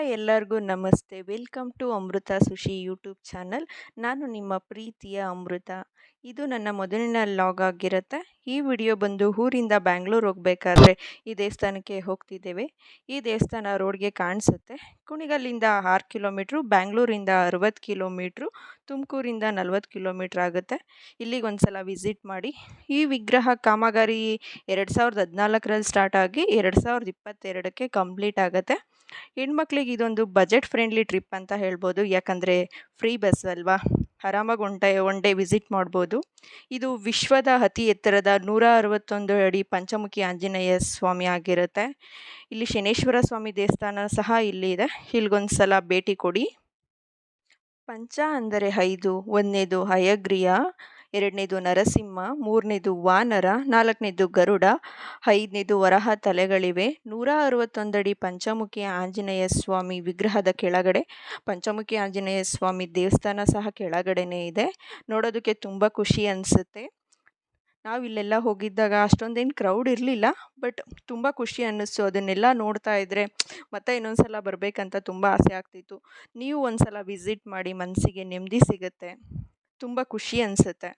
Hi ಎಲ್ಲರಿಗೂ ನಮಸ್ತೆ. Welcome to Amrutha Sushi YouTube channel. ನಾನು ನಿಮ್ಮ ಪ್ರೀತಿಯ ಅಮೃತ. ಇದು ನನ್ನ ಮೊದಲನೇ ಲಾಗ್ ಆಗಿರುತ್ತೆ. ಈ ವಿಡಿಯೋ ಬಂದು ಊರಿಂದ ಬ್ಯಾಂಗ್ಳೂರು ಹೋಗಬೇಕಾದ್ರೆ ಈ ದೇವಸ್ಥಾನಕ್ಕೆ ಹೋಗ್ತಿದ್ದೇವೆ. ಈ ದೇವಸ್ಥಾನ ರೋಡ್ಗೆ ಕಾಣಿಸುತ್ತೆ. ಕುಣಿಗಲ್ಲಿಂದ 6 ಕಿಲೋಮೀಟ್ರು, ಬ್ಯಾಂಗ್ಳೂರಿಂದ 60 ಕಿಲೋಮೀಟ್ರು, ತುಮಕೂರಿಂದ 40 ಕಿಲೋಮೀಟ್ರ್ ಆಗುತ್ತೆ. ಇಲ್ಲಿಗೆ ಒಂದು ಸಲ ವಿಸಿಟ್ ಮಾಡಿ. ಈ ವಿಗ್ರಹ ಕಾಮಗಾರಿ 2014ರಲ್ಲಿ ಸ್ಟಾರ್ಟ್ ಆಗಿ 2022ಕ್ಕೆ ಕಂಪ್ಲೀಟ್ ಆಗುತ್ತೆ. ಹೆಣ್ಮಕ್ಳಿಗೆ ಇದೊಂದು ಬಜೆಟ್ ಫ್ರೆಂಡ್ಲಿ ಟ್ರಿಪ್ ಅಂತ ಹೇಳ್ಬೋದು. ಯಾಕಂದರೆ ಫ್ರೀ ಬಸ್ ಅಲ್ವಾ, ಆರಾಮಾಗಿ ಒನ್ ಡೇ ವಿಸಿಟ್ ಮಾಡ್ಬೋದು. ಇದು ವಿಶ್ವದ ಅತಿ ಎತ್ತರದ 161 ಅಡಿ ಪಂಚಮುಖಿ ಆಂಜನೇಯ ಸ್ವಾಮಿ ಆಗಿರುತ್ತೆ. ಇಲ್ಲಿ ಶನೇಶ್ವರ ಸ್ವಾಮಿ ದೇವಸ್ಥಾನ ಸಹ ಇಲ್ಲಿದೆ. ಇಲ್ಲಿಗೊಂದು ಸಲ ಭೇಟಿ ಕೊಡಿ. ಪಂಚ ಅಂದರೆ 5. 1ನೇದು ಹಯಗ್ರೀಯ, 2ನೇದು ನರಸಿಂಹ, 3ನೇದು ವಾನರ, 4ನೇದು ಗರುಡ, 5ನೇದು ವರಹ ತಲೆಗಳಿವೆ. 161 ಅಡಿ ಪಂಚಮುಖಿ ಆಂಜನೇಯ ಸ್ವಾಮಿ ವಿಗ್ರಹದ ಕೆಳಗಡೆ ಪಂಚಮುಖಿ ಆಂಜನೇಯ ಸ್ವಾಮಿ ದೇವಸ್ಥಾನ ಸಹ ಕೆಳಗಡೆನೇ ಇದೆ. ನೋಡೋದಕ್ಕೆ ತುಂಬ ಖುಷಿ ಅನಿಸುತ್ತೆ. ನಾವು ಇಲ್ಲೆಲ್ಲ ಹೋಗಿದ್ದಾಗ ಅಷ್ಟೊಂದೇನು ಕ್ರೌಡ್ ಇರಲಿಲ್ಲ, ಬಟ್ ತುಂಬ ಖುಷಿ ಅನ್ನಿಸ್ತು. ಅದನ್ನೆಲ್ಲ ನೋಡ್ತಾ ಇದ್ದರೆ ಮತ್ತೆ ಇನ್ನೊಂದು ಸಲ ಬರಬೇಕಂತ ತುಂಬ ಆಸೆ ಆಗ್ತಿತ್ತು. ನೀವು ಒಂದು ಸಲ ವಿಸಿಟ್ ಮಾಡಿ, ಮನಸ್ಸಿಗೆ ನೆಮ್ಮದಿ ಸಿಗುತ್ತೆ, ತುಂಬ ಖುಷಿ ಅನಿಸುತ್ತೆ.